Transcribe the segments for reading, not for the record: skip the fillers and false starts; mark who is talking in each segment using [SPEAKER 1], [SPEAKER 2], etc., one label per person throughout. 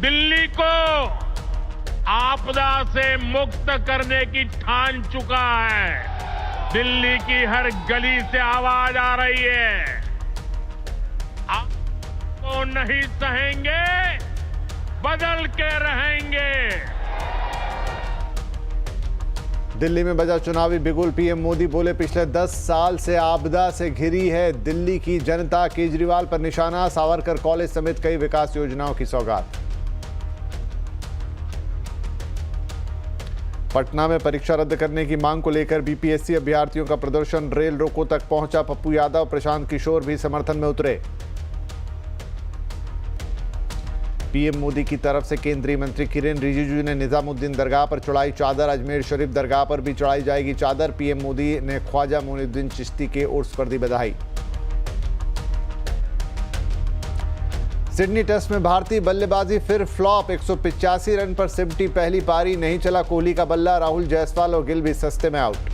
[SPEAKER 1] दिल्ली को आपदा से मुक्त करने की ठान चुका है। दिल्ली की हर गली से आवाज आ रही है, आपको नहीं सहेंगे, बदल के रहेंगे।
[SPEAKER 2] दिल्ली में बजा चुनावी बिगुल। पीएम मोदी बोले, पिछले 10 साल से आपदा से घिरी है दिल्ली की जनता। केजरीवाल पर निशाना, सावरकर कॉलेज समेत कई विकास योजनाओं की सौगात। पटना में परीक्षा रद्द करने की मांग को लेकर बीपीएससी अभ्यर्थियों का प्रदर्शन रेल रोको तक पहुंचा। पप्पू यादव, प्रशांत किशोर भी समर्थन में उतरे। पीएम मोदी की तरफ से केंद्रीय मंत्री किरेन रिजिजू ने निजामुद्दीन दरगाह पर चढ़ाई चादर। अजमेर शरीफ दरगाह पर भी चढ़ाई जाएगी चादर। पीएम मोदी ने ख्वाजा मोइनुद्दीन चिश्ती के उर्स पर दी बधाई। सिडनी टेस्ट में भारतीय बल्लेबाजी फिर फ्लॉप। 185 रन पर सिमटी पहली पारी, नहीं चला कोहली का बल्ला। राहुल, जायसवाल और गिल भी सस्ते में आउट।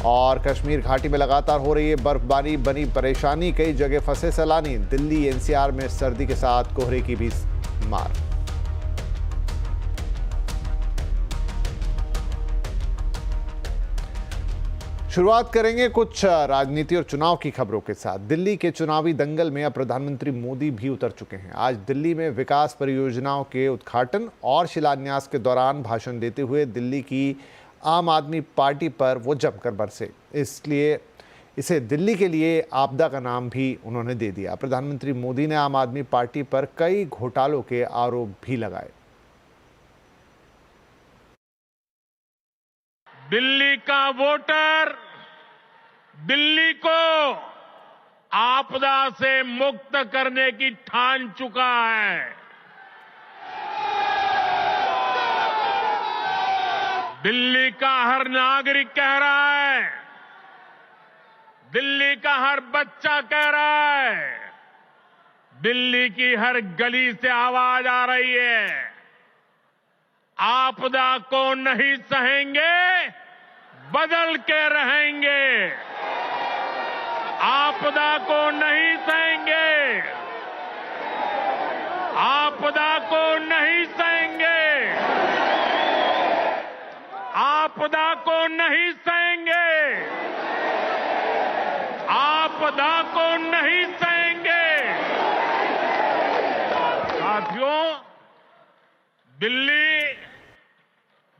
[SPEAKER 2] और कश्मीर घाटी में लगातार हो रही है बर्फबारी, बनी परेशानी, कई जगह फंसे सैलानी। दिल्ली एनसीआर में सर्दी के साथ कोहरे की भी मार। शुरुआत करेंगे कुछ राजनीति और चुनाव की खबरों के साथ। दिल्ली के चुनावी दंगल में अब प्रधानमंत्री मोदी भी उतर चुके हैं। आज दिल्ली में विकास परियोजनाओं के उद्घाटन और शिलान्यास के दौरान भाषण देते हुए दिल्ली की आम आदमी पार्टी पर वो जमकर बरसे, इसलिए इसे दिल्ली के लिए आपदा का नाम भी उन्होंने दे दिया। प्रधानमंत्री मोदी ने आम आदमी पार्टी पर कई घोटालों के आरोप भी लगाए।
[SPEAKER 1] दिल्ली का वोटर दिल्ली को आपदा से मुक्त करने की ठान चुका है। दिल्ली का हर नागरिक कह रहा है, दिल्ली का हर बच्चा कह रहा है, दिल्ली की हर गली से आवाज आ रही है, आपदा को नहीं सहेंगे, बदल के रहेंगे। आपदा को नहीं सहेंगे, आपदा को नहीं सहेंगे, आपदा को नहीं सहेंगे, आपदा को नहीं सहेंगे। साथियों, दिल्ली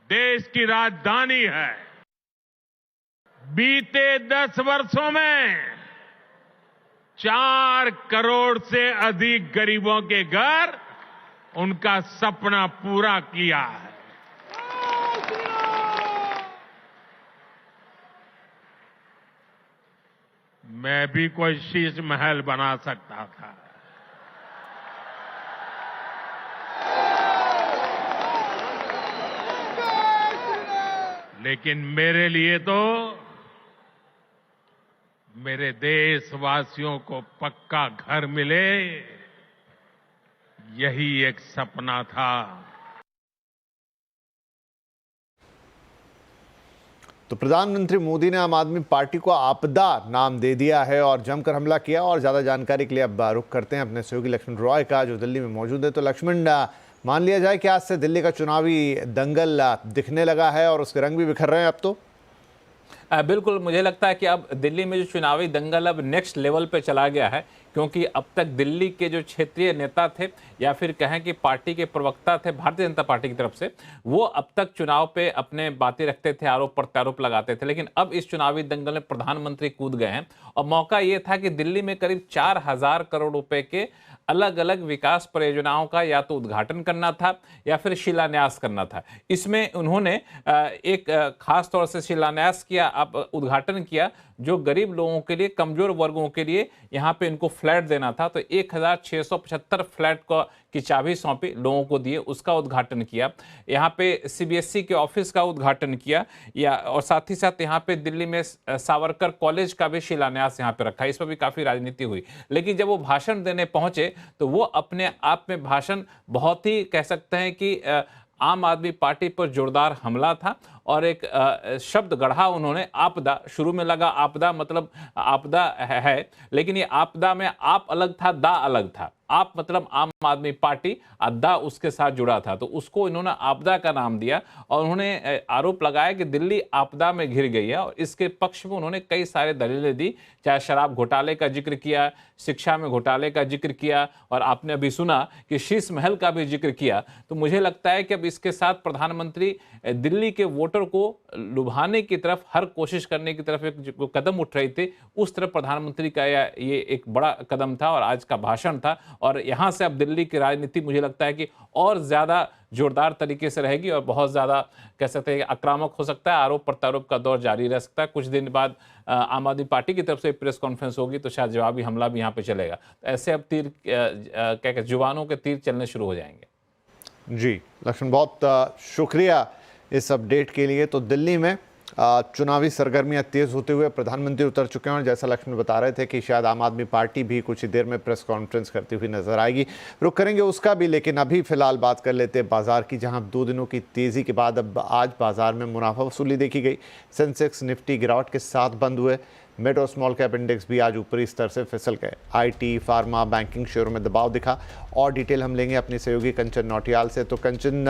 [SPEAKER 1] देश की राजधानी है। बीते 10 वर्षों में 4 करोड़ से अधिक गरीबों के घर उनका सपना पूरा किया है। मैं भी कोई शीश महल बना सकता था, लेकिन मेरे लिए तो मेरे देशवासियों को पक्का घर मिले, यही एक सपना था।
[SPEAKER 2] तो प्रधानमंत्री मोदी ने आम आदमी पार्टी को आपदा नाम दे दिया है और जमकर हमला किया। और ज़्यादा जानकारी के लिए अब रुख करते हैं अपने सहयोगी लक्ष्मण रॉय का, जो दिल्ली में मौजूद है। तो लक्ष्मण, मान लिया जाए कि आज से दिल्ली का चुनावी दंगल दिखने लगा है और उसके रंग भी बिखर रहे हैं अब तो?
[SPEAKER 3] बिल्कुल, मुझे लगता है कि अब दिल्ली में जो चुनावी दंगल अब नेक्स्ट लेवल पे चला गया है, क्योंकि अब तक दिल्ली के जो क्षेत्रीय नेता थे या फिर कहें कि पार्टी के प्रवक्ता थे भारतीय जनता पार्टी की तरफ से, वो अब तक चुनाव पे अपने बातें रखते थे, आरोप प्रत्यारोप लगाते थे। लेकिन अब इस चुनावी दंगल में प्रधानमंत्री कूद गए हैं और मौका ये था कि दिल्ली में करीब 4000 करोड़ रुपए के अलग अलग विकास परियोजनाओं का या तो उद्घाटन करना था या फिर शिलान्यास करना था। इसमें उन्होंने एक खास तौर से शिलान्यास किया, अब उद्घाटन किया, जो गरीब लोगों के लिए, कमजोर वर्गों के लिए यहाँ पे इनको फ्लैट देना था। तो 1675 फ्लैट की चाबी सौंपी, लोगों को दिए, उसका उद्घाटन किया। यहाँ पे सीबीएसई के ऑफिस का उद्घाटन किया, या और साथ ही साथ यहाँ पे दिल्ली में सावरकर कॉलेज का भी शिलान्यास यहाँ पे रखा। इस पर भी काफी राजनीति हुई। लेकिन जब वो भाषण देने पहुंचे तो वो अपने आप में भाषण बहुत ही, कह सकते हैं कि आम आदमी पार्टी पर जोरदार हमला था और एक शब्द गढ़ा उन्होंने, आपदा। शुरू में लगा आपदा मतलब आपदा है, लेकिन ये आपदा में आप अलग था, दा अलग था। आप मतलब आम आदमी पार्टी, अद्दा उसके साथ जुड़ा था, तो उसको इन्होंने आपदा का नाम दिया और उन्होंने आरोप लगाया कि दिल्ली आपदा में घिर गई है। और इसके पक्ष में उन्होंने कई सारे दलीलें दी, चाहे शराब घोटाले का जिक्र किया, शिक्षा में घोटाले का जिक्र किया, और आपने अभी सुना कि शीश महल का भी जिक्र किया। तो मुझे लगता है कि अब इसके साथ प्रधानमंत्री दिल्ली के वोटर को लुभाने की तरफ, हर कोशिश करने की तरफ एक कदम उठ रही थी, उस तरफ प्रधानमंत्री का ये एक बड़ा कदम था और आज का भाषण था। और यहां से अब दिल्ली की राजनीति मुझे लगता है कि और ज्यादा जोरदार तरीके से रहेगी और बहुत ज्यादा कह सकते हैं आक्रामक हो सकता है। आरोप प्रत्यारोप का दौर जारी रह सकता है। कुछ दिन बाद आम आदमी पार्टी की तरफ से प्रेस कॉन्फ्रेंस होगी तो शायद जवाबी हमला भी यहां पे चलेगा। तो ऐसे अब तीर क्या जुबानों के तीर चलने शुरू हो जाएंगे।
[SPEAKER 2] जी लक्ष्मण, बहुत शुक्रिया इस अपडेट के लिए। तो दिल्ली में चुनावी सरगर्मियां तेज होते हुए प्रधानमंत्री उतर चुके हैं और जैसा लक्ष्मण बता रहे थे कि शायद आम आदमी पार्टी भी कुछ ही देर में प्रेस कॉन्फ्रेंस करती हुई नजर आएगी। रुक करेंगे उसका भी, लेकिन अभी फिलहाल बात कर लेते हैं बाजार की, जहां 2 दिनों की तेजी के बाद अब आज बाजार में मुनाफा वसूली देखी गई। सेंसेक्स निफ्टी गिरावट के साथ बंद हुए। मिड और स्मॉल कैप इंडेक्स भी आज ऊपरी स्तर से फिसल गए। आईटी, फार्मा, बैंकिंग शेयरों में दबाव दिखा। और डिटेल हम लेंगे अपनी सहयोगी कंचन नौटियाल से। तो कंचन,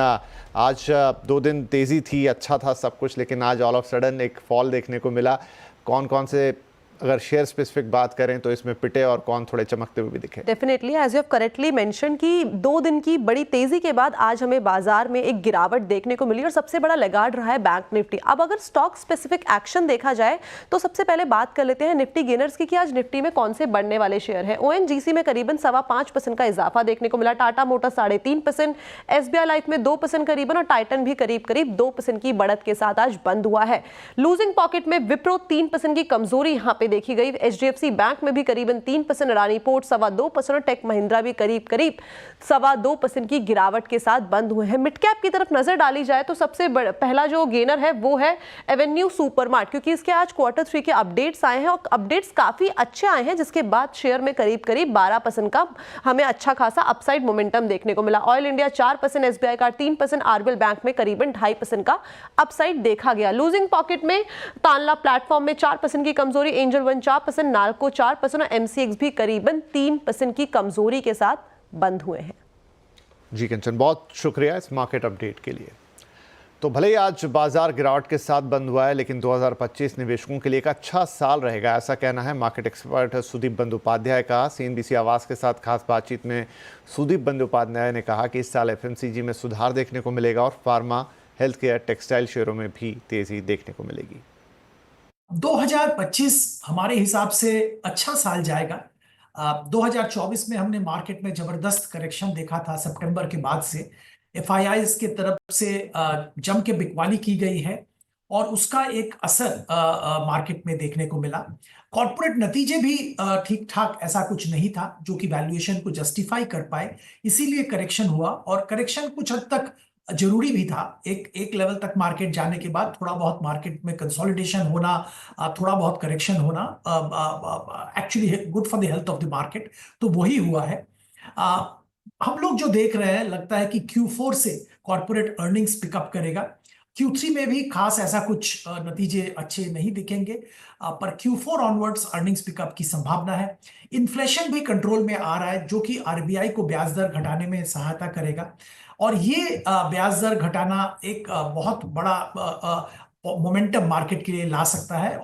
[SPEAKER 2] आज 2 दिन तेज़ी थी, अच्छा था सब कुछ, लेकिन आज ऑल ऑफ सडन एक फॉल देखने को मिला। कौन कौन से, अगर शेयर स्पेसिफिक बात करें तो इसमें पिटे और कौन थोड़े चमकते हुए भी दिखे?
[SPEAKER 4] Definitely, as you have correctly mention कि 2 दिन की बड़ी तेजी के बाद आज हमें बाजार में एक गिरावट देखने को मिली और सबसे बड़ा लैगार्ड रहा है बैंक निफ्टी। अब अगर स्टॉक स्पेसिफिक एक्शन देखा जाए तो सबसे पहले बात कर लेते हैं निफ्टी गेनर्स की कि आज निफ्टी में कौन से बढ़ने वाले शेयर हैं। ओएनजीसी में करीबन 5.25% का इजाफा देखने को मिला, टाटा मोटर्स 3.5%, एसबीआई लाइफ में 2% करीबन और टाइटन भी करीब 2% की बढ़त के साथ आज बंद हुआ है। लूजिंग पॉकेट में विप्रो 3% की कमजोरी यहां पे देखी गई। एचडीएफसी बैंक में भी करीबन 3%, अडानी पोर्ट 2.25% और टेक महिंद्रा भी करीब 2.25% की गिरावट के साथ बंद हुए हैं। मिड कैप की तरफ नजर डाली जाए तो सबसे पहला जो गेनर है वो है एवेन्यू सुपरमार्ट, क्योंकि इसके आज Q3 के अपडेट्स आए हैं और अपडेट्स काफी अच्छे आए हैं, जिसके बाद शेयर में करीब 12% का हमें अच्छा खासा अपसाइड मोमेंटम देखने को मिला। ऑयल इंडिया 4%, एसबीआई का 3%, आरबीएल बैंक में करीबन 2.5% का अपसाइड देखा गया। लूजिंग पॉकेट में तानला प्लेटफॉर्म में 4% की कमजोरी, एंजल वन 4%, नाल्को 4% और एमसीएक्स भी करीबन 3% की कमजोरी के साथ बंद हुए हैं।
[SPEAKER 2] जी कंचन, बहुत शुक्रिया इस मार्केट अपडेट के लिए। तो भले ही आज बाजार गिरावट के साथ बंद हुआ है, लेकिन 2025 निवेशकों के लिए एक अच्छा साल रहेगा, ऐसा कहना है मार्केट एक्सपर्ट सुदीप बंदोपाध्याय का। सीएनबीसी आवाज के साथ खास बातचीत में सुदीप बंदोपाध्याय ने कहा कि इस साल एफएमसीजी में सुधार देखने को मिलेगा और फार्मा, हेल्थ केयर, टेक्सटाइल शेयरों में भी तेजी देखने को मिलेगी।
[SPEAKER 5] 2025 हमारे हिसाब से अच्छा साल जाएगा। 2024 में हमने मार्केट में जबरदस्त करेक्शन देखा था। सितंबर के बाद से एफआईआईज के तरफ से जम के बिकवाली की गई है और उसका एक असर मार्केट में देखने को मिला। कॉर्पोरेट नतीजे भी ठीक ठाक ऐसा कुछ नहीं था जो कि वैल्यूएशन को जस्टिफाई कर पाए, इसीलिए करेक्शन हुआ और करेक्शन कुछ हद तक जरूरी भी था। एक लेवल तक मार्केट जाने के बाद थोड़ा बहुत मार्केट में कंसोलिडेशन होना, थोड़ा बहुत करेक्शन होना actually good for the health of the market, तो वही हुआ है। हम लोग जो देख रहे हैं, लगता है कि Q4 से कॉर्पोरेट अर्निंग्स पिकअप करेगा। Q3 में भी खास ऐसा कुछ नतीजे अच्छे नहीं दिखेंगे, पर Q4 ऑनवर्ड्स अर्निंग्स पिकअप की संभावना है। इन्फ्लेशन भी कंट्रोल में आ रहा है, जो कि आरबीआई को ब्याज दर घटाने में सहायता करेगा और ये ब्याज दर घटाना एक बहुत बड़ा मोमेंटम मार्केट के लिए ला सकता है।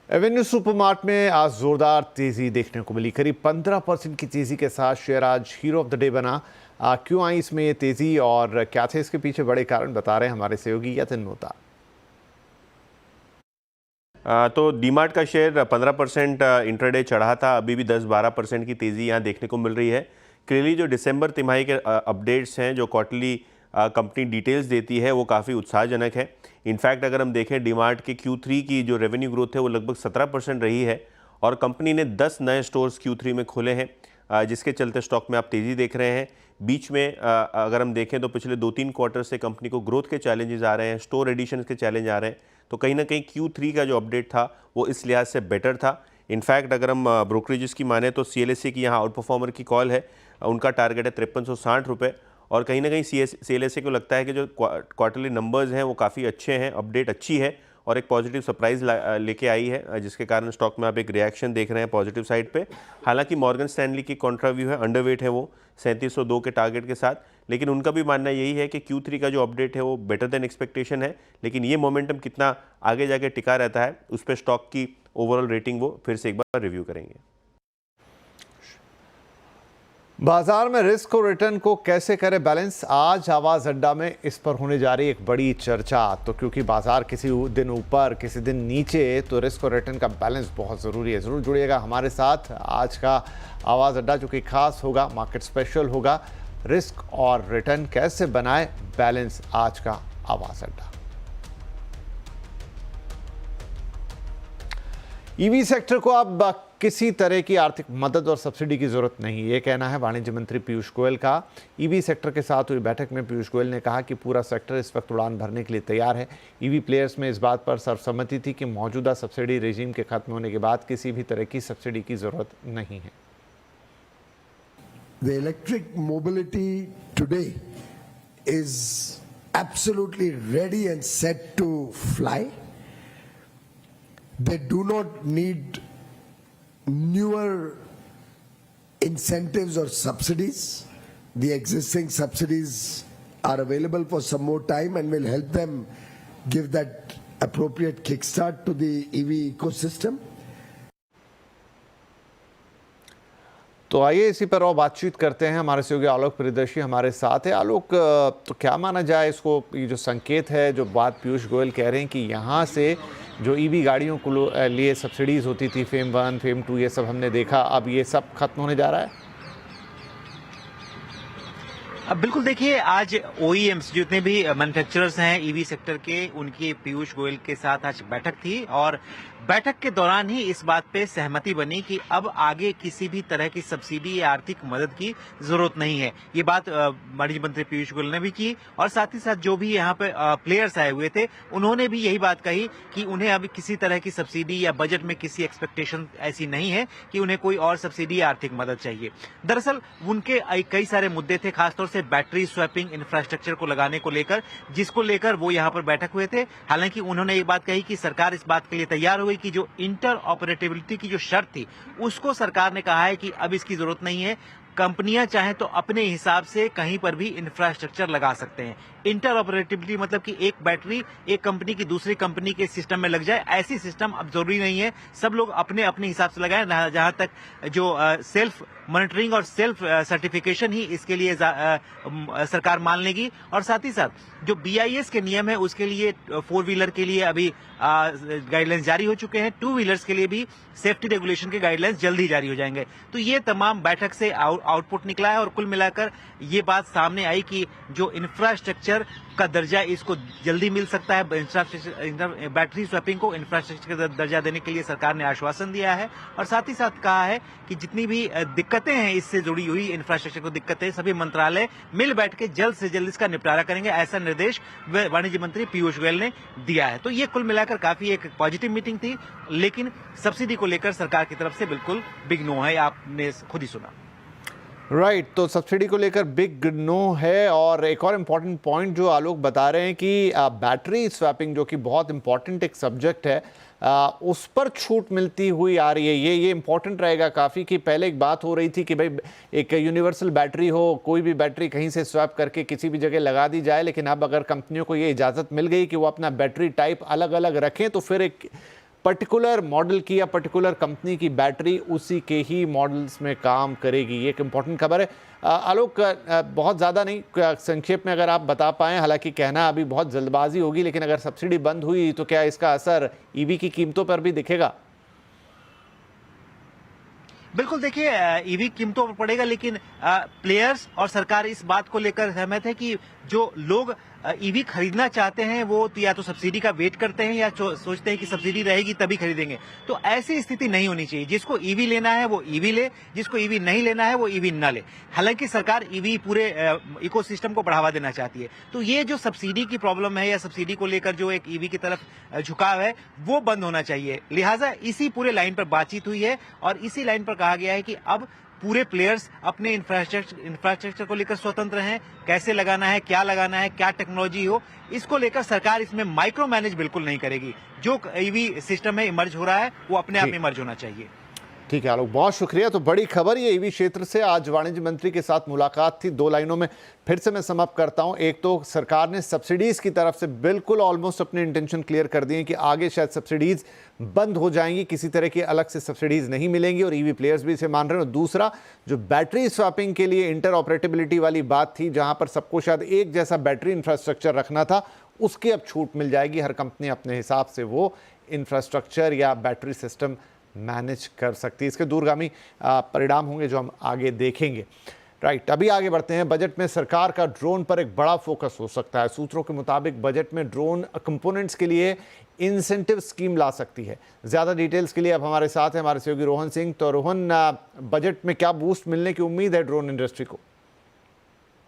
[SPEAKER 2] एवेन्यू सुपरमार्ट में आज जोरदार तेजी देखने को मिली। करीब 15% की तेजी के साथ शेयर आज हीरो ऑफ द डे बना। क्यों आई इसमें ये तेजी और क्या थे इसके पीछे बड़े कारण, बता रहे हैं हमारे सहयोगी यतिन मोहता।
[SPEAKER 6] तो डीमार्ट का शेयर 15% इंट्राडे चढ़ा था, अभी भी 10-12% की तेज़ी यहाँ देखने को मिल रही है। क्लियरली जो दिसंबर तिमाही के अपडेट्स हैं, जो क्वार्टरली कंपनी डिटेल्स देती है, वो काफ़ी उत्साहजनक है। इनफैक्ट अगर हम देखें डीमार्ट के Q3 की जो रेवेन्यू ग्रोथ है वो लगभग 17% रही है और कंपनी ने 10 नए स्टोर्स Q3 में खोले हैं, जिसके चलते स्टॉक में आप तेज़ी देख रहे हैं। बीच में अगर हम देखें तो पिछले 2-3 क्वार्टर से कंपनी को ग्रोथ के चैलेंजेस आ रहे हैं, स्टोर एडिशन के चैलेंज आ रहे हैं, तो कहीं ना कहीं Q3 का जो अपडेट था वो इस लिहाज से बेटर था। इनफैक्ट अगर हम ब्रोकरेजेस की माने तो CLSA की यहाँ आउट परफॉर्मर की कॉल है, उनका टारगेट है 5360 रुपये और कहीं ना कहीं CLSA को लगता है कि जो क्वार्टरली नंबर्स हैं वो काफ़ी अच्छे हैं, अपडेट अच्छी है और एक पॉजिटिव सरप्राइज लेके आई है, जिसके कारण स्टॉक में आप एक रिएक्शन देख रहे हैं पॉजिटिव साइड पे। हालांकि मॉर्गन स्टैनली की कॉन्ट्राव्यू है, अंडरवेट है वो 3702 के टारगेट के साथ, लेकिन उनका भी मानना यही है कि Q3 का जो अपडेट है वो बेटर देन एक्सपेक्टेशन है, लेकिन ये मोमेंटम कितना आगे जाके टिका रहता है उस पर स्टॉक की ओवरऑल रेटिंग वो फिर से एक बार रिव्यू करेंगे।
[SPEAKER 2] बाजार में रिस्क और रिटर्न को कैसे करें बैलेंस, आज आवाज अड्डा में इस पर होने जा रही एक बड़ी चर्चा। तो क्योंकि बाजार किसी दिन ऊपर किसी दिन नीचे, तो रिस्क और रिटर्न का बैलेंस बहुत ज़रूरी है। ज़रूर जुड़िएगा हमारे साथ। आज का आवाज अड्डा जो कि खास होगा, मार्केट स्पेशल होगा, रिस्क और रिटर्न कैसे बनाए बैलेंस, आज का आवाज अड्डा। ईवी सेक्टर को अब किसी तरह की आर्थिक मदद और सब्सिडी की जरूरत नहीं, ये कहना है वाणिज्य मंत्री पीयूष गोयल का। ईवी सेक्टर के साथ हुई बैठक में पीयूष गोयल ने कहा कि पूरा सेक्टर इस वक्त उड़ान भरने के लिए तैयार है। ईवी प्लेयर्स में इस बात पर सर्वसम्मति थी कि मौजूदा सब्सिडी रेजिम के खत्म होने के बाद किसी भी तरह की सब्सिडी की जरूरत नहीं है।
[SPEAKER 7] The electric mobility today is absolutely ready and set to fly. They do not need newer incentives or subsidies. The existing subsidies are available for some more time and will help them give that appropriate kickstart to the EV ecosystem.
[SPEAKER 2] तो आइए इसी पर और बातचीत करते हैं। हमारे सहयोगी आलोक प्रियदर्शी हमारे साथ है। आलोक, तो क्या माना जाए इसको, ये जो संकेत है, जो बात पीयूष गोयल कह रहे हैं कि यहाँ से जो ईवी गाड़ियों को लिए सब्सिडीज होती थी, फेम 1 फेम 2 ये सब हमने देखा, अब ये सब खत्म होने जा रहा है?
[SPEAKER 8] अब बिल्कुल देखिए, आज OEMs जितने भी मैन्युफैक्चरर्स हैं ईवी सेक्टर के, उनकी पीयूष गोयल के साथ आज बैठक थी और बैठक के दौरान ही इस बात पे सहमति बनी कि अब आगे किसी भी तरह की सब्सिडी या आर्थिक मदद की जरूरत नहीं है। ये बात वाणिज्य मंत्री पीयूष गोयल ने भी की और साथ ही साथ जो भी यहाँ पे प्लेयर्स आए हुए थे उन्होंने भी यही बात कही कि उन्हें अभी किसी तरह की सब्सिडी या बजट में किसी एक्सपेक्टेशन ऐसी नहीं है कि उन्हें कोई और सब्सिडी या आर्थिक मदद चाहिए। दरअसल उनके कई सारे मुद्दे थे, खासतौर से बैटरी स्वैपिंग इंफ्रास्ट्रक्चर को लगाने को लेकर, जिसको लेकर वो यहाँ पर बैठक हुए थे। हालांकि उन्होंने ये बात कही कि सरकार इस बात के लिए तैयार हुई कि जो इंटर ऑपरेटिबिलिटी की जो शर्त थी उसको सरकार ने कहा है कि अब इसकी जरूरत नहीं है, कंपनियां चाहें तो अपने हिसाब से कहीं पर भी इंफ्रास्ट्रक्चर लगा सकते हैं। इंटर ऑपरेटिबिलिटी मतलब कि एक बैटरी एक कंपनी की दूसरी कंपनी के सिस्टम में लग जाए, ऐसी सिस्टम अब जरूरी नहीं है, सब लोग अपने अपने हिसाब से लगाएं। जहां तक जो सेल्फ मॉनिटरिंग और सेल्फ सर्टिफिकेशन ही इसके लिए सरकार मान लेगी। और साथ ही साथ जो BIS के नियम है उसके लिए 4 व्हीलर के लिए अभी गाइडलाइंस जारी हो चुके हैं, 2 व्हीलर्स के लिए भी सेफ्टी रेगुलेशन के गाइडलाइंस जल्द ही जारी हो जाएंगे। तो ये तमाम बैठक से आउटपुट निकला है और कुल मिलाकर ये बात सामने आई कि जो इंफ्रास्ट्रक्चर का दर्जा इसको जल्दी मिल सकता है। बैटरी स्वैपिंग को इंफ्रास्ट्रक्चर का दर्जा देने के लिए सरकार ने आश्वासन दिया है और साथ ही साथ कहा है कि जितनी भी दिक्कतें हैं इससे जुड़ी हुई इंफ्रास्ट्रक्चर को दिक्कतें, सभी मंत्रालय मिल बैठ के जल्द से जल्द इसका निपटारा करेंगे, ऐसा निर्देश वाणिज्य मंत्री पीयूष गोयल ने दिया है। तो ये कुल मिलाकर काफी एक पॉजिटिव मीटिंग थी, लेकिन सब्सिडी को लेकर सरकार की तरफ से बिल्कुल बिग नो है, आपने खुद ही सुना।
[SPEAKER 2] राइट, तो सब्सिडी को लेकर बिग नो है। और एक और इम्पॉर्टेंट पॉइंट जो आलोक बता रहे हैं कि बैटरी स्वैपिंग जो कि बहुत इम्पॉर्टेंट एक सब्जेक्ट है, उस पर छूट मिलती हुई आ रही है। ये इम्पॉर्टेंट रहेगा काफ़ी कि पहले एक बात हो रही थी कि भाई एक यूनिवर्सल बैटरी हो, कोई भी बैटरी कहीं से स्वैप करके किसी भी जगह लगा दी जाए, लेकिन अब अगर कंपनियों को ये इजाज़त मिल गई कि वो अपना बैटरी टाइप अलग अलग रखें, तो फिर एक पर्टिकुलर मॉडल की या पर्टिकुलर कंपनी की बैटरी उसी के ही मॉडल्स में काम करेगी। ये एक इम्पॉर्टेंट खबर है। आलोक, बहुत ज़्यादा नहीं, संक्षेप में अगर आप बता पाएं, हालांकि कहना अभी बहुत जल्दबाजी होगी, लेकिन अगर सब्सिडी बंद हुई तो क्या इसका असर ईवी की कीमतों पर भी दिखेगा?
[SPEAKER 8] बिल्कुल, देखिए ईवी कीमतों पर पड़ेगा, लेकिन प्लेयर्स और सरकार इस बात को लेकर सहमत है कि जो लोग ईवी खरीदना चाहते हैं वो तो या तो सब्सिडी का वेट करते हैं या सोचते हैं कि सब्सिडी रहेगी तभी खरीदेंगे। तो ऐसी स्थिति नहीं होनी चाहिए। जिसको ईवी लेना है वो ईवी ले, जिसको ईवी नहीं लेना है वो ईवी न ले। हालांकि सरकार ईवी पूरे इकोसिस्टम को बढ़ावा देना चाहती है, तो ये जो सब्सिडी की प्रॉब्लम है या सब्सिडी को लेकर जो एक ईवी की तरफ झुकाव है वो बंद होना चाहिए। लिहाजा इसी पूरे लाइन पर बातचीत हुई है और इसी लाइन पर कहा गया है कि अब पूरे प्लेयर्स अपने इंफ्रास्ट्रक्चर को लेकर स्वतंत्र हैं, कैसे लगाना है, क्या टेक्नोलॉजी हो, इसको लेकर सरकार इसमें माइक्रो मैनेज बिल्कुल नहीं करेगी। जो ईवी सिस्टम में इमर्ज हो रहा है वो अपने आप इमर्ज होना चाहिए।
[SPEAKER 2] ठीक है आलोक, बहुत शुक्रिया। तो बड़ी खबर ये ईवी क्षेत्र से आज वाणिज्य मंत्री के साथ मुलाकात थी। 2 लाइनों में फिर से मैं समाप्त करता हूं। एक तो सरकार ने सब्सिडीज की तरफ से बिल्कुल ऑलमोस्ट अपने इंटेंशन क्लियर कर दिए कि आगे शायद सब्सिडीज बंद हो जाएंगी, किसी तरह की अलग से सब्सिडीज नहीं मिलेंगी और ईवी प्लेयर्स भी इसे मान रहे हैं। और दूसरा, जो बैटरी स्वैपिंग के लिए इंटर ऑपरेटेबिलिटी वाली बात थी, जहां पर सबको शायद एक जैसा बैटरी इंफ्रास्ट्रक्चर रखना था, उसकी अब छूट मिल जाएगी। हर कंपनी अपने हिसाब से वो इंफ्रास्ट्रक्चर या बैटरी सिस्टम मैनेज कर सकती है। इसके दूरगामी परिणाम होंगे जो हम आगे देखेंगे। राइट, अभी आगे बढ़ते हैं। बजट में सरकार का ड्रोन पर एक बड़ा फोकस हो सकता है। सूत्रों के मुताबिक बजट में ड्रोन कंपोनेंट्स के लिए इंसेंटिव स्कीम ला सकती है। ज़्यादा डिटेल्स के लिए अब हमारे साथ हैं हमारे सहयोगी रोहन सिंह। तो रोहन, बजट में क्या बूस्ट मिलने की उम्मीद है ड्रोन इंडस्ट्री को?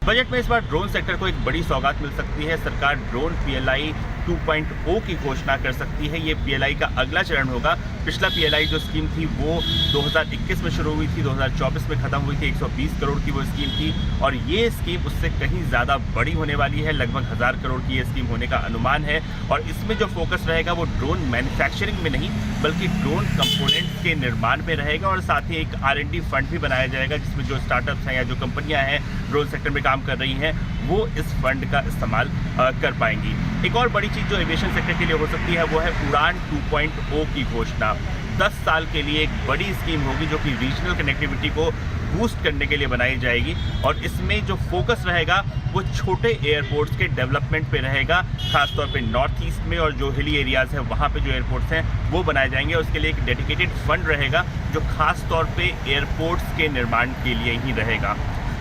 [SPEAKER 6] बजट में इस बार ड्रोन सेक्टर को एक बड़ी सौगात मिल सकती है। सरकार ड्रोन PLI 2.0 की घोषणा कर सकती है। ये PLI का अगला चरण होगा। पिछला PLI जो स्कीम थी वो 2021 में शुरू हुई थी, 2024 में खत्म हुई थी। 120 करोड़ की वो स्कीम थी और ये स्कीम उससे कहीं ज़्यादा बड़ी होने वाली है। लगभग 1000 करोड़ की ये स्कीम होने का अनुमान है और इसमें जो फोकस रहेगा वो ड्रोन मैन्युफैक्चरिंग में नहीं बल्कि ड्रोन कंपोनेंट्स के निर्माण में रहेगा और साथ ही एक R&D फंड भी बनाया जाएगा जिसमें जो स्टार्टअप्स हैं या जो कंपनियां हैं ड्रोन सेक्टर में काम कर रही हैं वो इस फंड का इस्तेमाल कर पाएंगी। एक और बड़ी चीज़ जो एविएशन सेक्टर के लिए हो सकती है वो है उड़ान 2.0 की घोषणा। 10 साल के लिए एक बड़ी स्कीम होगी जो कि रीजनल कनेक्टिविटी को बूस्ट करने के लिए बनाई जाएगी और इसमें जो फोकस रहेगा वो छोटे एयरपोर्ट्स के डेवलपमेंट पे रहेगा, खासतौर पे नॉर्थ ईस्ट में और जो हिली एरियाज़ हैं वहाँ पे जो एयरपोर्ट्स हैं वो बनाए जाएंगे। उसके लिए एक डेडिकेटेड फंड रहेगा जो खासतौर पे एयरपोर्ट्स के निर्माण के लिए ही रहेगा।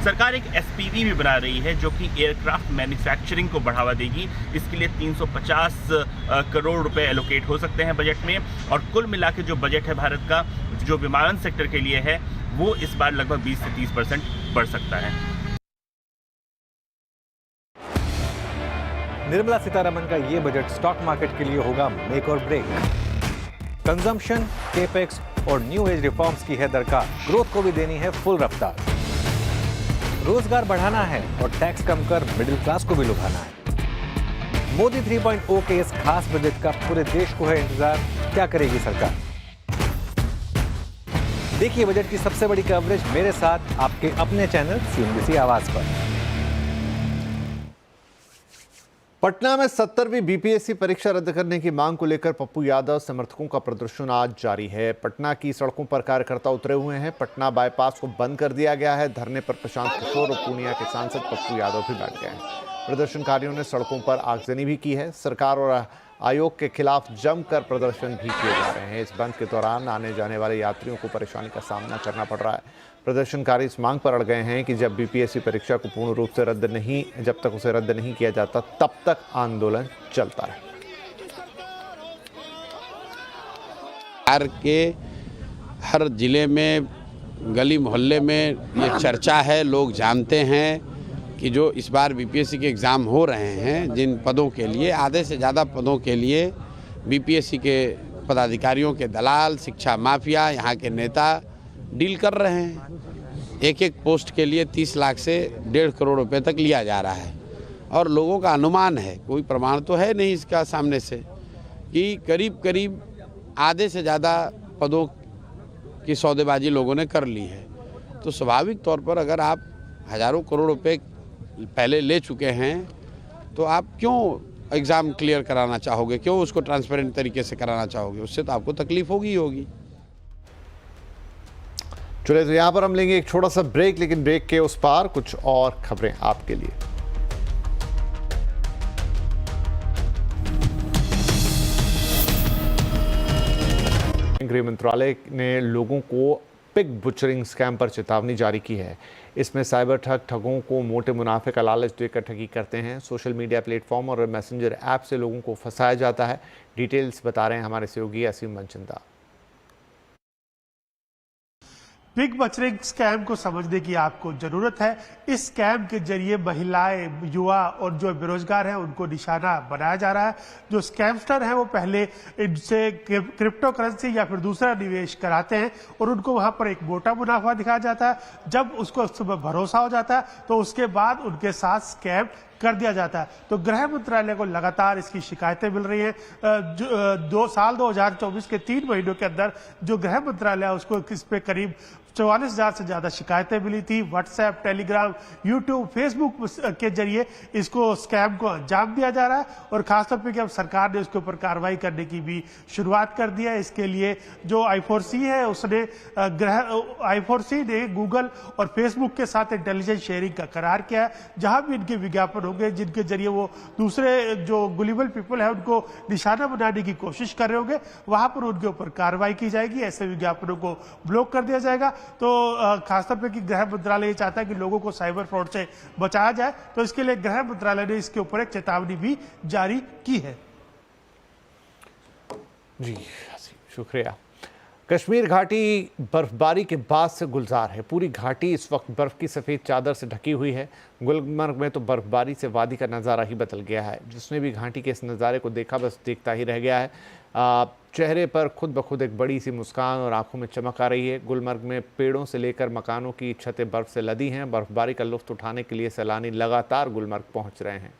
[SPEAKER 6] सरकार एक SPV भी बना रही है जो कि एयरक्राफ्ट मैन्युफैक्चरिंग को बढ़ावा देगी। इसके लिए 350 करोड़ रुपए एलोकेट हो सकते हैं बजट में और कुल मिला के जो बजट है भारत का जो विमानन सेक्टर के लिए है वो इस बार लगभग 20 से 30% बढ़ सकता है।
[SPEAKER 9] निर्मला सीतारमण का ये बजट स्टॉक मार्केट के लिए होगा मेक और ब्रेक। कंजम्पशन, केपेक्स और न्यू एज रिफॉर्म्स की है दरकार, ग्रोथ को भी देनी है फुल रफ्तार। रोजगार बढ़ाना है और टैक्स कम कर मिडिल क्लास को भी लुभाना है। मोदी 3.0 के इस खास बजट का पूरे देश को है इंतजार, क्या करेगी सरकार? देखिए बजट की सबसे बड़ी कवरेज मेरे साथ आपके अपने चैनल CNBC आवाज पर।
[SPEAKER 2] पटना में 70वीं BPSC परीक्षा रद्द करने की मांग को लेकर पप्पू यादव समर्थकों का प्रदर्शन आज जारी है। पटना की सड़कों पर कार्यकर्ता उतरे हुए हैं। पटना बाईपास को बंद कर दिया गया है। धरने पर प्रशांत किशोर और पूर्णिया के सांसद पप्पू यादव भी बैठ गए हैं। प्रदर्शनकारियों ने सड़कों पर आगजनी भी की है। सरकार और आयोग के खिलाफ जमकर प्रदर्शन भी किए जा रहे हैं। इस बंद के दौरान आने जाने वाले यात्रियों को परेशानी का सामना करना पड़ रहा है। प्रदर्शनकारी इस मांग पर अड़ गए हैं कि जब BPSC परीक्षा को पूर्ण रूप से जब तक उसे रद्द नहीं किया जाता तब तक आंदोलन चलता है।
[SPEAKER 10] बिहार के हर जिले में गली मोहल्ले में ये चर्चा है, लोग जानते हैं कि जो इस बार BPSC के एग्ज़ाम हो रहे हैं जिन पदों के लिए, आधे से ज़्यादा पदों के लिए BPSC के पदाधिकारियों के दलाल, शिक्षा माफिया, यहाँ के नेता डील कर रहे हैं। एक एक पोस्ट के लिए 30 लाख से 1.5 करोड़ रुपए तक लिया जा रहा है और लोगों का अनुमान है, कोई प्रमाण तो है नहीं इसका सामने से, कि करीब करीब आधे से ज़्यादा पदों की सौदेबाजी लोगों ने कर ली है। तो स्वाभाविक तौर पर अगर आप हज़ारों करोड़ रुपए पहले ले चुके हैं तो आप क्यों एग्ज़ाम क्लियर कराना चाहोगे, क्यों उसको ट्रांसपेरेंट तरीके से कराना चाहोगे? उससे तो आपको तकलीफ होगी ही होगी।
[SPEAKER 2] चलिए, तो यहाँ पर हम लेंगे एक छोटा सा ब्रेक, लेकिन ब्रेक के उस पार कुछ और खबरें आपके लिए। गृह मंत्रालय ने लोगों को पिग बुचरिंग स्कैम पर चेतावनी जारी की है। इसमें साइबर ठगों को मोटे मुनाफे का लालच देकर ठगी करते हैं। सोशल मीडिया प्लेटफॉर्म और मैसेंजर ऐप से लोगों को फंसाया जाता है। डिटेल्स बता रहे हैं हमारे सहयोगी असीम मनचंदा।
[SPEAKER 11] बिग बचरिंग स्कैम को समझने की आपको जरूरत है। इस स्कैम के जरिए महिलाएं, युवा और जो बेरोजगार हैं उनको निशाना बनाया जा रहा है। जो स्कैमस्टर हैं वो पहले इनसे क्रिप्टो करेंसी या फिर दूसरा निवेश कराते हैं और उनको वहां पर एक मोटा मुनाफा दिखाया जाता है। जब उसको उस पर भरोसा हो जाता है तो उसके बाद उनके साथ स्कैम कर दिया जाता है। तो गृह मंत्रालय को लगातार इसकी शिकायतें मिल रही हैं। 2024 के 3 महीनों के अंदर जो गृह मंत्रालय है उसको इस पे करीब 44,000 से ज्यादा शिकायतें मिली थी। व्हाट्सएप, टेलीग्राम, यूट्यूब, फेसबुक के जरिए इसको स्कैम को अंजाम दिया जा रहा है और खासतौर पे कि अब सरकार ने उसके ऊपर कार्रवाई करने की भी शुरुआत कर दी है। इसके लिए जो I4C है उसने I4C ने गूगल और फेसबुक के साथ इंटेलिजेंस शेयरिंग का करार किया है। जहां भी इनके विज्ञापन होंगे जिनके जरिए वो दूसरे जो गुलेबल पीपल है उनको निशाना बनाने की कोशिश कर रहे होंगे, वहां पर उनके ऊपर कार्रवाई की जाएगी। ऐसे विज्ञापनों को ब्लॉक कर दिया जाएगा। तो खासतौर पे कि गृह मंत्रालय ये चाहता है कि लोगों को साइबर फ्रॉड से बचाया जाए, तो इसके लिए गृह मंत्रालय ने इसके ऊपर एक चेतावनी भी जारी की है।
[SPEAKER 2] जी शुक्रिया। कश्मीर घाटी बर्फबारी के बाद से गुलजार है। पूरी घाटी इस वक्त बर्फ की सफ़ेद चादर से ढकी हुई है। गुलमर्ग में तो बर्फबारी से वादी का नज़ारा ही बदल गया है। जिसने भी घाटी के इस नज़ारे को देखा बस देखता ही रह गया है। चेहरे पर खुद ब खुद एक बड़ी सी मुस्कान और आंखों में चमक आ रही है। गुलमर्ग में पेड़ों से लेकर मकानों की छतें बर्फ से लदी हैं। बर्फबारी का लुत्फ उठाने के लिए सैलानी लगातार गुलमर्ग पहुंच रहे हैं।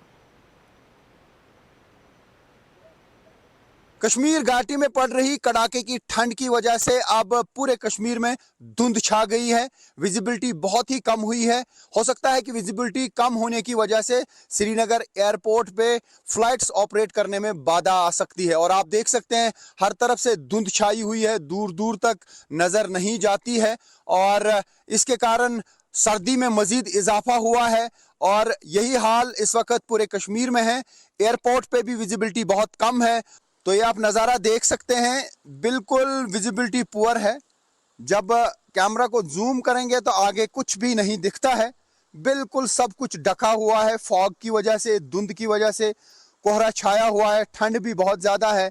[SPEAKER 12] कश्मीर घाटी में पड़ रही कड़ाके की ठंड की वजह से अब पूरे कश्मीर में धुंध छा गई है। विजिबिलिटी बहुत ही कम हुई है। हो सकता है कि विजिबिलिटी कम होने की वजह से श्रीनगर एयरपोर्ट पे फ्लाइट्स ऑपरेट करने में बाधा आ सकती है। और आप देख सकते हैं हर तरफ से धुंध छाई हुई है, दूर दूर तक नजर नहीं जाती है और इसके कारण सर्दी में मजीद इजाफा हुआ है और यही हाल इस वक्त पूरे कश्मीर में है। एयरपोर्ट पे भी विजिबिलिटी बहुत कम है। तो ये आप नज़ारा देख सकते हैं, बिल्कुल विजिबिलिटी पुअर है। जब कैमरा को जूम करेंगे तो आगे कुछ भी नहीं दिखता है। बिल्कुल सब कुछ ढका हुआ है। फॉग की वजह से, धुंध की वजह से कोहरा छाया हुआ है। ठंड भी बहुत ज़्यादा है।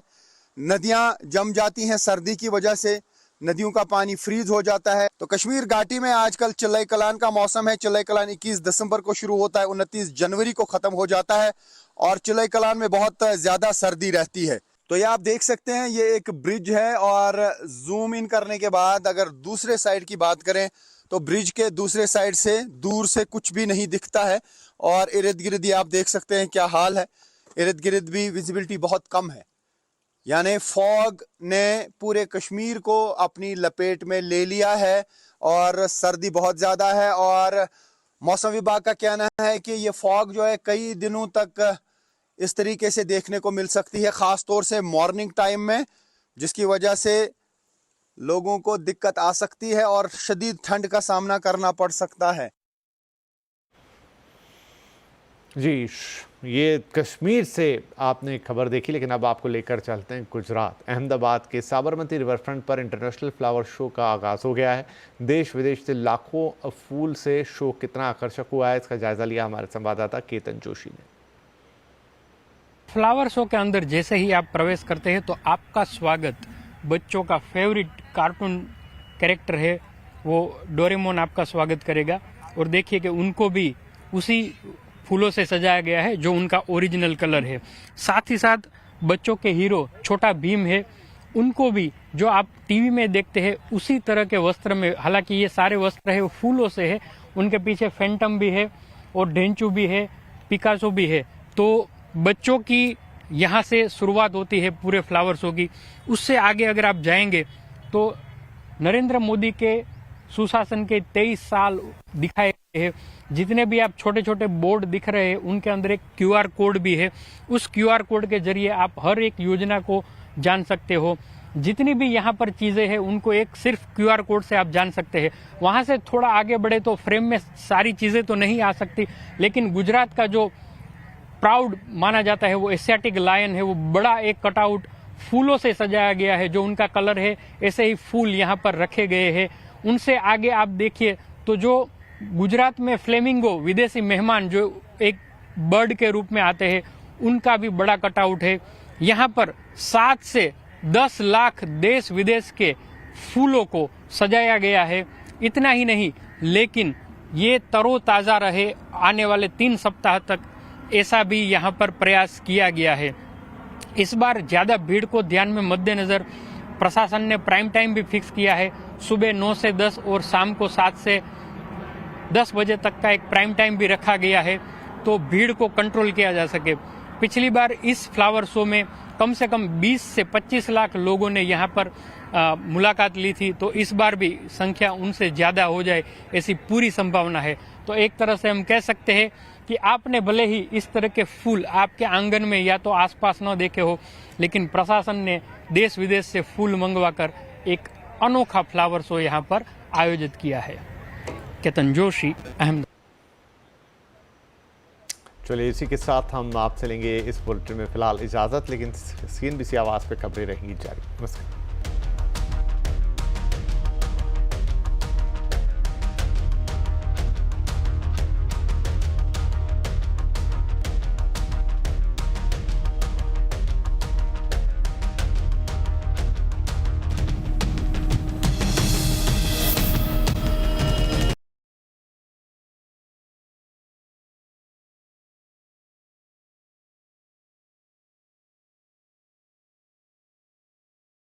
[SPEAKER 12] नदियाँ जम जाती हैं सर्दी की वजह से, नदियों का पानी फ्रीज हो जाता है। तो कश्मीर घाटी में आजकल चिल्लाई कलान का मौसम है। चिल्लाई कलान 21 दिसंबर को शुरू होता है, 29 जनवरी को ख़त्म हो जाता है और चिल्लाई कलान में बहुत ज़्यादा सर्दी रहती है। तो ये आप देख सकते हैं, ये एक ब्रिज है और जूम इन करने के बाद अगर दूसरे साइड की बात करें तो ब्रिज के दूसरे साइड से दूर से कुछ भी नहीं दिखता है और इर्द गिर्द ये आप देख सकते हैं क्या हाल है। इर्द गिर्द भी विजिबिलिटी बहुत कम है, यानी फॉग ने पूरे कश्मीर को अपनी लपेट में ले लिया है और सर्दी बहुत ज़्यादा है। और मौसम विभाग का कहना है कि ये फॉग जो है कई दिनों तक इस तरीके से देखने को मिल सकती है, खास तौर से मॉर्निंग टाइम में, जिसकी वजह से लोगों को दिक्कत आ सकती है और शदीद ठंड का सामना करना पड़ सकता है।
[SPEAKER 2] जी, ये कश्मीर से आपने खबर देखी, लेकिन अब आपको लेकर चलते हैं गुजरात। अहमदाबाद के साबरमती रिवर फ्रंट पर इंटरनेशनल फ्लावर शो का आगाज़ हो गया है। देश विदेश से लाखों फूल से शो कितना आकर्षक हुआ है, इसका जायजा लिया हमारे संवाददाता केतन जोशी ने।
[SPEAKER 13] फ्लावर शो के अंदर जैसे ही आप प्रवेश करते हैं तो आपका स्वागत बच्चों का फेवरेट कार्टून कैरेक्टर है वो डोरेमोन आपका स्वागत करेगा। और देखिए कि उनको भी उसी फूलों से सजाया गया है जो उनका ओरिजिनल कलर है। साथ ही साथ बच्चों के हीरो छोटा भीम है, उनको भी जो आप टीवी में देखते हैं उसी तरह के वस्त्र में, हालांकि ये सारे वस्त्र है वो फूलों से है। उनके पीछे फैंटम भी है और ढेंचू भी है, पिकासो भी है। तो बच्चों की यहाँ से शुरुआत होती है पूरे फ्लावर शो की। उससे आगे अगर आप जाएंगे तो नरेंद्र मोदी के सुशासन के 23 साल दिखाए गए हैं। जितने भी आप छोटे छोटे बोर्ड दिख रहे हैं उनके अंदर एक QR कोड भी है। उस QR कोड के जरिए आप हर एक योजना को जान सकते हो। जितनी भी यहाँ पर चीजें हैं उनको एक सिर्फ QR कोड से आप जान सकते हैं। वहां से थोड़ा आगे बढ़े तो फ्रेम में सारी चीजें तो नहीं आ सकती, लेकिन गुजरात का जो प्राउड माना जाता है वो एशियाटिक लायन है, वो बड़ा एक कटआउट फूलों से सजाया गया है। जो उनका कलर है ऐसे ही फूल यहाँ पर रखे गए हैं। उनसे आगे आप देखिए तो जो गुजरात में फ्लेमिंगो विदेशी मेहमान जो एक बर्ड के रूप में आते हैं उनका भी बड़ा कटआउट है। यहाँ पर 7 से 10 लाख देश विदेश के फूलों को सजाया गया है। इतना ही नहीं, लेकिन ये तरोताज़ा रहे आने वाले 3 सप्ताह तक, ऐसा भी यहाँ पर प्रयास किया गया है। इस बार ज़्यादा भीड़ को ध्यान में मद्देनज़र प्रशासन ने प्राइम टाइम भी फिक्स किया है। सुबह 9 से 10 और शाम को 7 से 10 बजे तक का एक प्राइम टाइम भी रखा गया है, तो भीड़ को कंट्रोल किया जा सके। पिछली बार इस फ्लावर शो में कम से कम 20 से 25 लाख लोगों ने यहाँ पर मुलाकात ली थी, तो इस बार भी संख्या उनसे ज़्यादा हो जाए ऐसी पूरी संभावना है। तो एक तरह से हम कह सकते हैं कि आपने भले ही इस तरह के फूल आपके आंगन में या तो आसपास न देखे हो, लेकिन प्रशासन ने देश विदेश से फूल मंगवाकर एक अनोखा फ्लावर शो यहाँ पर आयोजित किया है। केतन जोशी, अहमदाबाद।
[SPEAKER 2] चलिए, इसी के साथ हम आपसे लेंगे इस बुलेटिन में फिलहाल इजाज़त, लेकिन CNBC आवाज़ पे खबरें रहेंगी जारी। नमस्कार।